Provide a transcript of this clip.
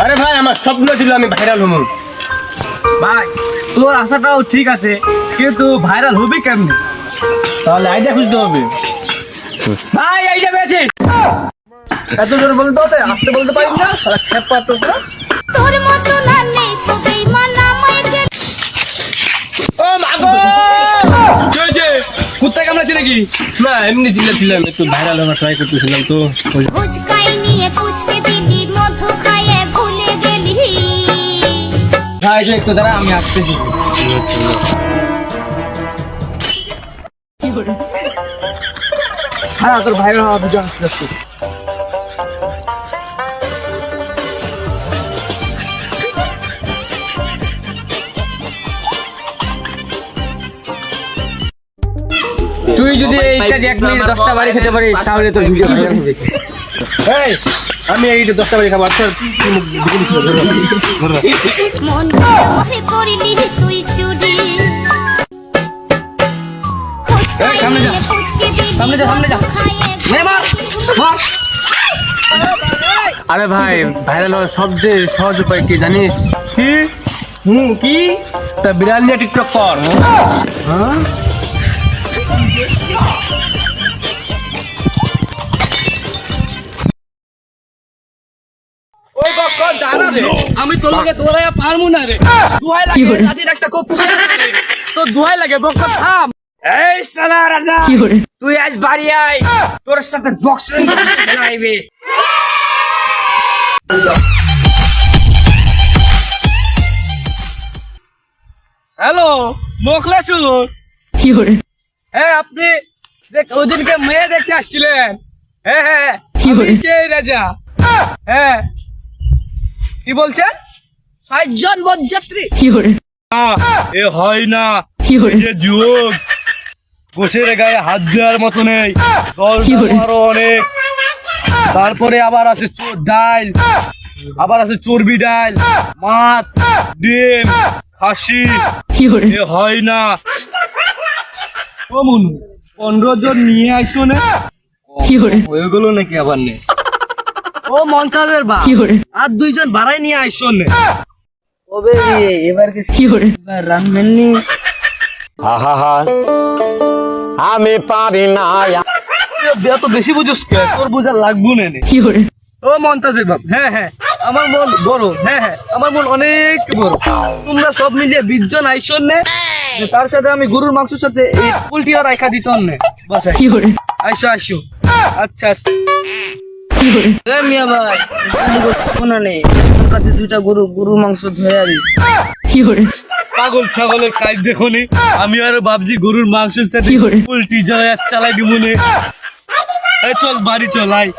আরে ভাই আমার স্বপ্ন ছিল আমি ভাইরাল হবো। ভাই তোর আশাটাও ঠিক আছে, কিন্তু ভাইরাল হবি কেমনে? তাহলে আইডিয়া খুঁজতে হবে। ভাই আইডিয়া পেয়েছি। এত জোর বলতে হবে, আসতে বলতে পারিস না? সারা খেপা তো তোর মতো না নেই তো বেঈমান আমাকে। ও মাগো কি হয়েছে? কুত্তা কামড়াচ্ছে নাকি? না এমনি ছিলাম একটু ভাইরাল হওয়ার ট্রাই করতেছিলাম তো। ফুচকাই নিয়ে পুচকে দিলি মধু খাইয়ে ভুলে গেলি। ভাই একটু দাঁড়া, আমি আসতেছি। হ্যাঁ তোর ভাইরাল হওয়া ভিডিও আসতে। তুই যদি এইটা 1 মিনিট 10টা বাড়ি খেতে পারিস তাহলে তোর ভিডিও ভাইরাল হবে। এই আমি এই 10টা বাড়ি খাবো। আচ্ছা মন মহে করিলি তুই চুরি। ফুচকাই সামনে যা, নিয়ে পুচকে দিলি সামনে যা, সামনে যা। মধু খাইয়ে নে মার মার। আরে ভাই ভাইরাল হওয়ার সবচেয়ে সহজ উপায় কি জানিস? কি? কি? তা বিড়াল নিয়ে টিকটক কর। হ্যাঁ ওই বক্কর দাঁড়া রে, আমি তোর লগে তোরাইয়া পারমু না রে। দুহাই লাগে লাঠির একটা কোপ খাই রে। তো দুহাই লাগে বক্কর থাম। এই সালা রাজা, তুই আজ বাড়ি আয়, তোর সাথে বক্সিং খেলাইবে। হ্যালো মোখলেসুর, হ্যাঁ আপনি ওদিনকে মেয়ে দেখতে আসছিলেন? হ্যাঁ হ্যাঁ আমি সেই রাজা। হ্যাঁ কি বলছেন? 60 জন বরযাত্রী? এ হয় না, যে যুগ গোছের গায়ে হাত দেওয়ার মতো নেই। আরো অনেক, তারপরে আবার আছে ডাল, আবার আছে চর্বি ডাল, মাছ, ডিম, খাসি। এ হয় না। ও মনু 15 জন নিয়ে আসো না, ওইগুলো নাকি আবার নেই। ও মন্তাজের বা আর 2 জন বাড়াই নিয়ে আসো না। ও বেবি এবার কি রানমেননি? আহা আমি পারি না। এত বেশি বুঝোস কে? তোর বুঝা লাগবো না। ও মন্তাজের বাপ, হ্যাঁ হ্যাঁ আমার মন বড়। হ্যাঁ হ্যাঁ আমার মন অনেক বড়। তোমরা সব মিলিয়ে 20 জন আইসন নে, তার সাথে আমি গরুর মাংসের সাথে এই পোলট্রিও রাখা দিত নে। বাস আইসো আইসো। আচ্ছা আচ্ছা মিয়া ভাই কোনা নেই, আমার কাছে 2টা গরুর মাংস ধরে আনিস। পাগল ছাগলের কাজ দেখো নি, আমি আর ভাবছি গরুর মাংসের সাথে পোলট্রি চালাই দিব নে। চল বাড়ি চল আয়।